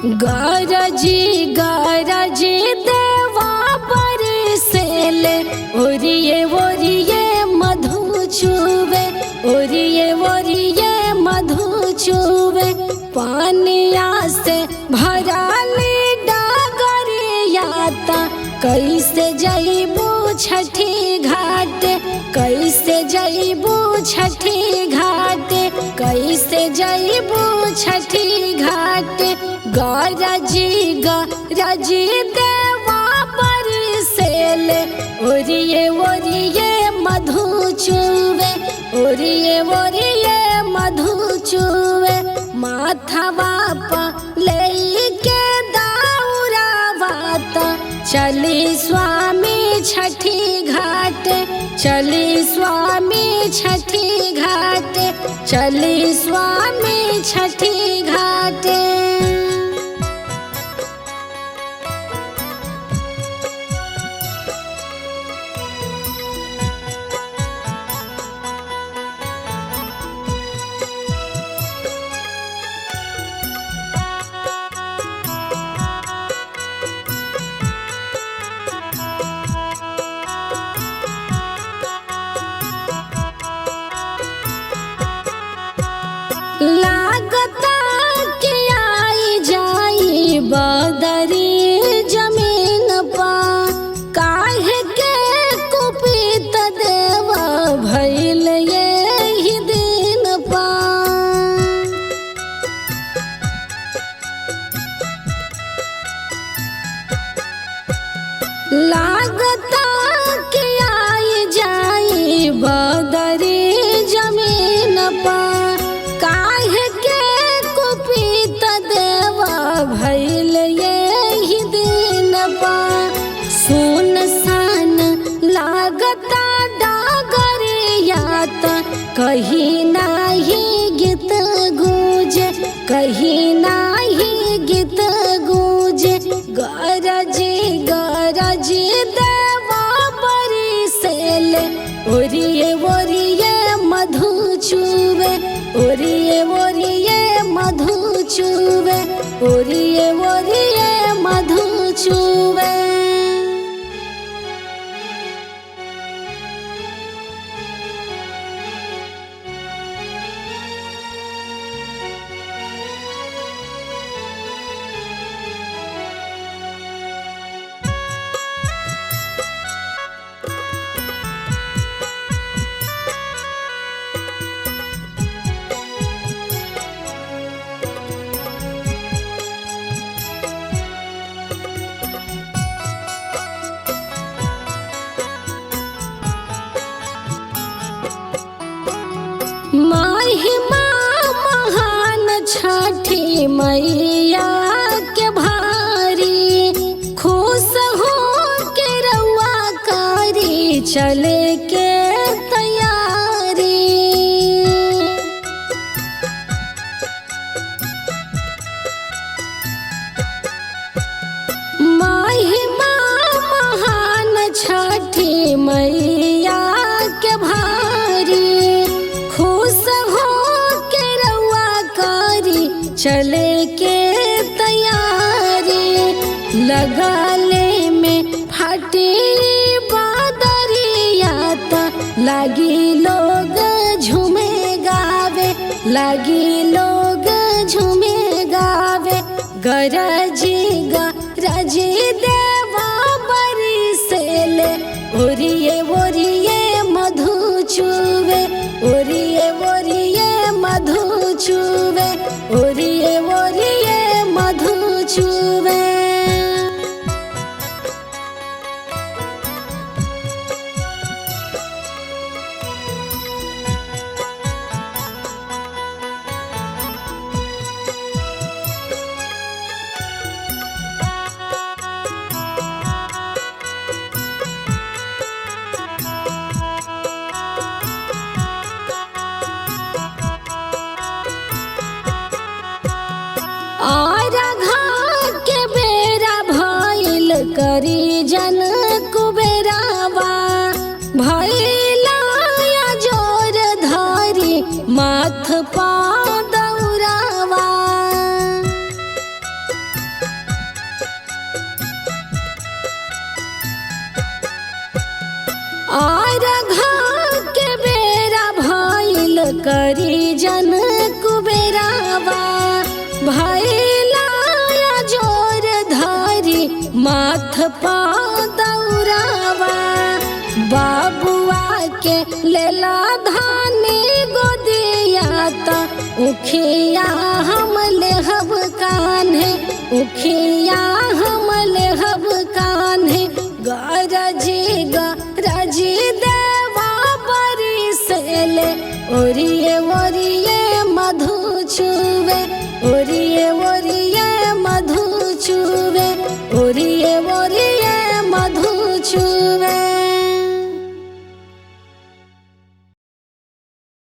गरजी देवा बरसेले ओरिये ओरिये मधु चुवे ओरिये ओरिये मधु चुवे पानिया से भराली डागरियाता कैसे जइबू छठी घाट कैसे जइबू छठी घाट कैसे जइबू छठी घाट गरजी देवा बरसेले ओरिये ओरिये मधु चुवे ओरिये ओरिये मधु चुवे माथवा पर लेके दाउरावाता चली स्वामी छठी घाट चली स्वामी छठी घाट चली स्वामी छठी घाट। लागता कि आई जाई बदरी जमीन पा काहे के कुपित देवा भइल यही दिन पा लागता कि आई जाई बदरी जमीन पा भइल यही दिन पा सुनसान लागता डागरियाता कहीं नाही गीत गूंजे कहीं नाही गीत गूंजे गरजी देवा बरसेले ओरिये ओरिये मधु चुवे ओरिये ओरिये मधु चुवे ओरिये ओरिये मधु चुवे। महिमा महान छठी मैया के भारी खुश हो के रउआ कारी चले के तैयारी महिमा महान छठी मैया के भारी चले के तैयारी लगाले में फटी बादरियाता लगी लोग झूमे गावे लगी लोग झूमे गावे गरजी देवा बरसेले ओरिये ओरिये मधु चुवे ओरिये ओरिये मधु चुवे ओरिये ओरिये मधु चुवे। करी जन कुबेरावा भैला जोर धारी माथ पा दौरावा करी जन कुबेरावा भैला जोर धारी माथ पा दौरावा बाबुआ के लेला धानी गोदिया त उखिया हम लेहब कान्हे उखिया हम लेहब कान्हे गरजी गरजी देवा बरी से ले ओरिए ओरिए मधु छुवे ओरिए ओरिए